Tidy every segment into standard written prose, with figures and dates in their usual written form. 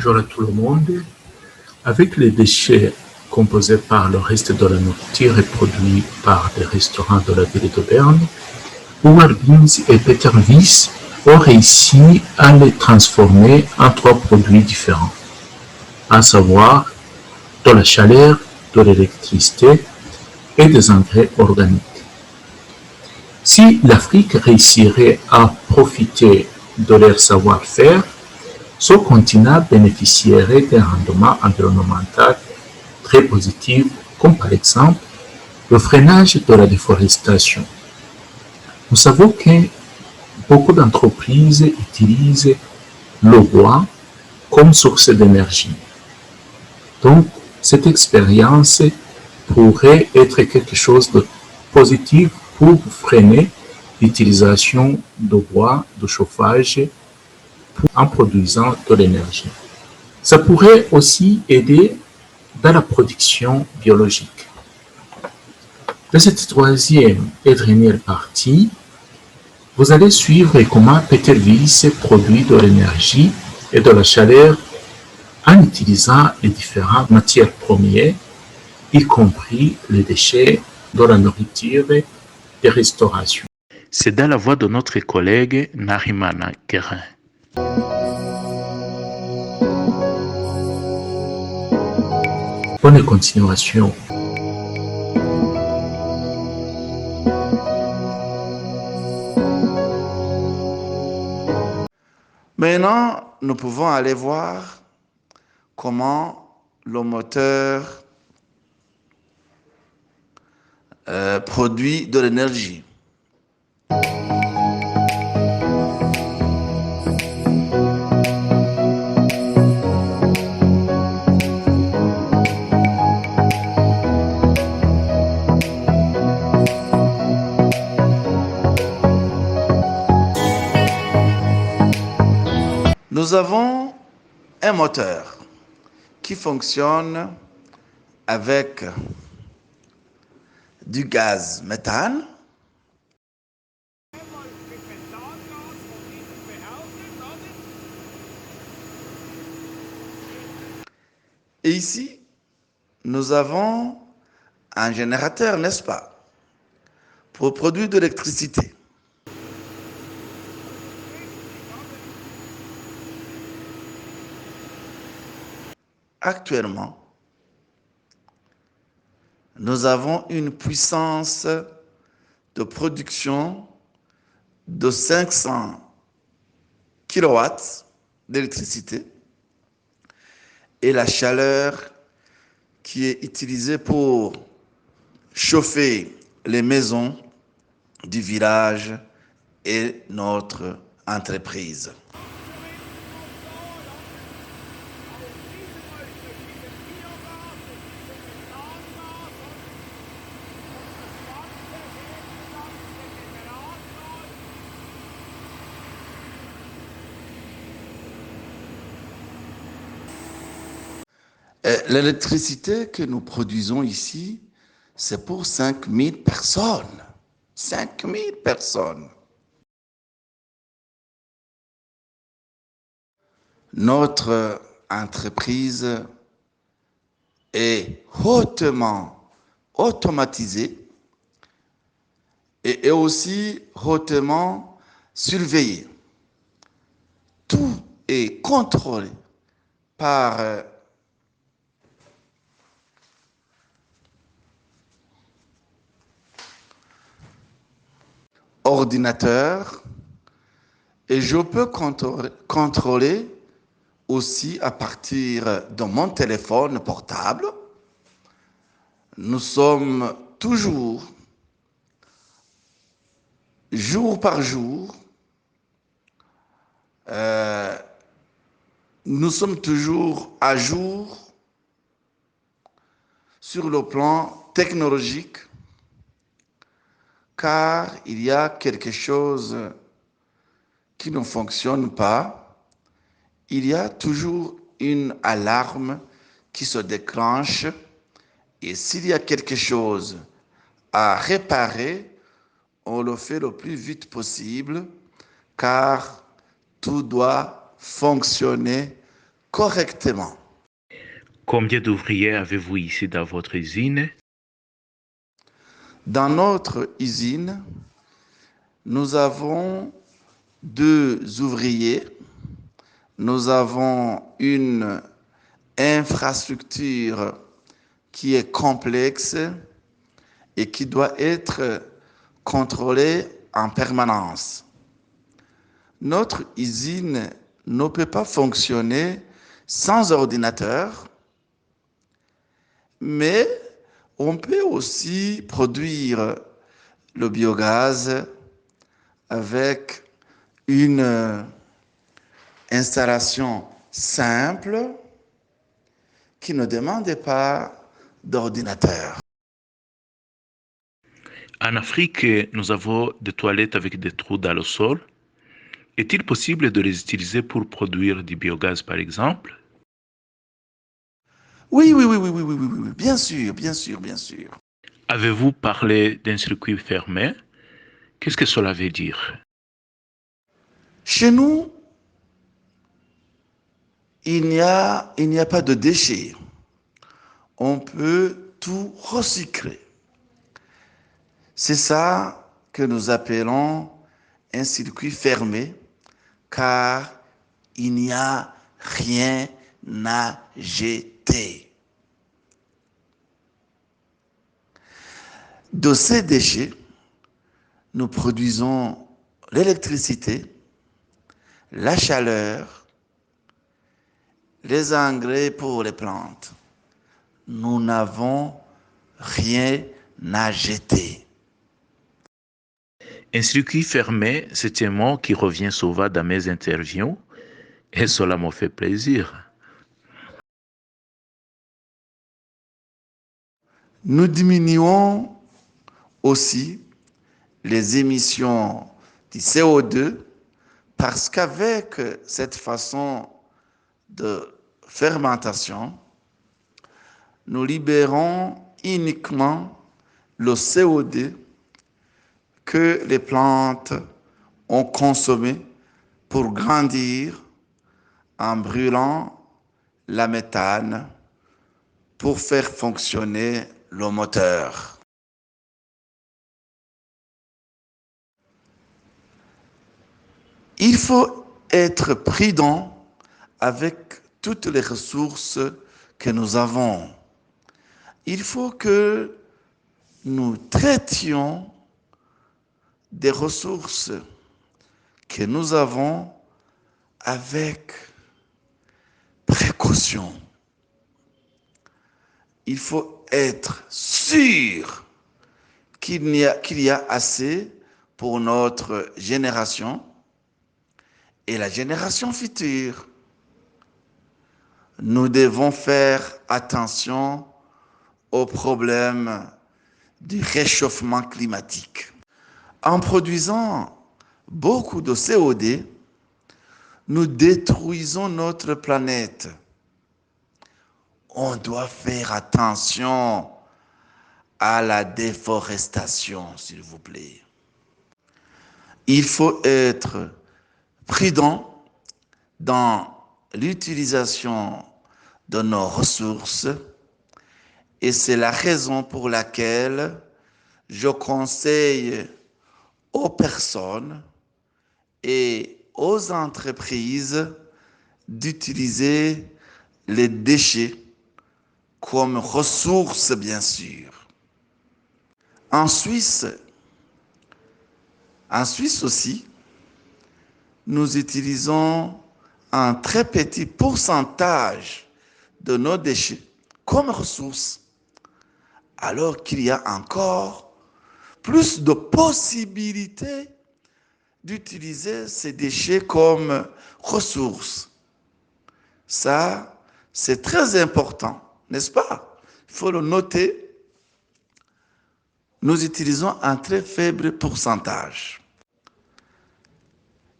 bonjour à tout le monde. Avec les déchets composés par le reste de la nourriture et produits par des restaurants de la ville de Berne, Howard Beans et Peter Wyss ont réussi à les transformer en trois produits différents, à savoir de la chaleur, de l'électricité et des engrais organiques. Si l'Afrique réussirait à profiter de leur savoir-faire, ce continent bénéficierait d'un rendement environnemental très positif, comme par exemple le freinage de la déforestation. Nous savons que beaucoup d'entreprises utilisent le bois comme source d'énergie. Donc, cette expérience pourrait être quelque chose de positif pour freiner l'utilisation de bois de chauffage en produisant de l'énergie. Ça pourrait aussi aider dans la production biologique. Dans cette troisième et dernière partie, vous allez suivre comment Peter Wyss produit de l'énergie et de la chaleur en utilisant les différentes matières premières, y compris les déchets de la nourriture et restauration. C'est dans la voix de notre collègue Narimana Guérin. Bonne continuation. Maintenant, nous pouvons aller voir comment le moteur produit de l'énergie. Nous avons un moteur qui fonctionne avec du gaz méthane et ici, nous avons un générateur, n'est-ce pas, pour produire de l'électricité. Actuellement, nous avons une puissance de production de 500 kilowatts d'électricité et la chaleur qui est utilisée pour chauffer les maisons du village et notre entreprise. L'électricité que nous produisons ici, c'est pour 5000 personnes. 5000 personnes. Notre entreprise est hautement automatisée et est aussi hautement surveillée. Tout est contrôlé par ordinateur et je peux contrôler aussi à partir de mon téléphone portable. Nous sommes toujours, jour par jour, nous sommes toujours à jour sur le plan technologique, car il y a quelque chose qui ne fonctionne pas. Il y a toujours une alarme qui se déclenche et s'il y a quelque chose à réparer, on le fait le plus vite possible car tout doit fonctionner correctement. Combien d'ouvriers avez-vous ici dans votre usine? Dans notre usine, nous avons 2 ouvriers. Nous avons une infrastructure qui est complexe et qui doit être contrôlée en permanence. Notre usine ne peut pas fonctionner sans ordinateur, mais on peut aussi produire le biogaz avec une installation simple qui ne demande pas d'ordinateur. En Afrique, nous avons des toilettes avec des trous dans le sol. Est-il possible de les utiliser pour produire du biogaz, par exemple? Oui, oui, oui, oui, oui, oui, oui, oui, bien sûr, bien sûr, bien sûr. Avez-vous parlé d'un circuit fermé? Qu'est-ce que cela veut dire? Chez nous, il n'y a pas de déchets. On peut tout recycler. C'est ça que nous appelons un circuit fermé, car il n'y a rien à jeter. De ces déchets, nous produisons l'électricité, la chaleur, les engrais pour les plantes. Nous n'avons rien à jeter. Un circuit fermé, c'est un mot qui revient souvent dans mes interviews et cela me fait plaisir. Nous diminuons aussi les émissions du CO2 parce qu'avec cette façon de fermentation, nous libérons uniquement le CO2 que les plantes ont consommé pour grandir en brûlant la méthane pour faire fonctionner le moteur. Il faut être prudent avec toutes les ressources que nous avons. Il faut que nous traitions des ressources que nous avons avec précaution. Il faut être sûr qu'il y a assez pour notre génération et la génération future. Nous devons faire attention aux problèmes du réchauffement climatique. En produisant beaucoup de CO2, nous détruisons notre planète. On doit faire attention à la déforestation, s'il vous plaît. Il faut être prudent dans l'utilisation de nos ressources et c'est la raison pour laquelle je conseille aux personnes et aux entreprises d'utiliser les déchets comme ressources, bien sûr. En Suisse aussi, nous utilisons un très petit pourcentage de nos déchets comme ressources, alors qu'il y a encore plus de possibilités d'utiliser ces déchets comme ressources. Ça, c'est très important, n'est-ce pas? Il faut le noter. Nous utilisons un très faible pourcentage.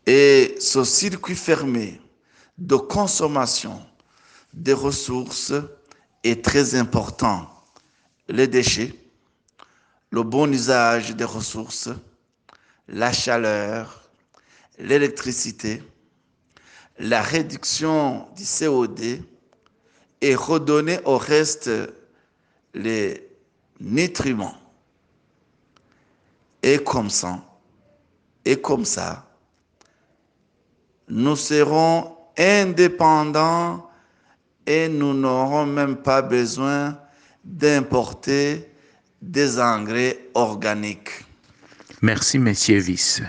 Et ce circuit fermé de consommation des ressources est très important. Les déchets, le bon usage des ressources, la chaleur, l'électricité, la réduction du CO2 et redonner au reste les nutriments. Et comme ça, nous serons indépendants et nous n'aurons même pas besoin d'importer des engrais organiques. Merci, Monsieur Vice.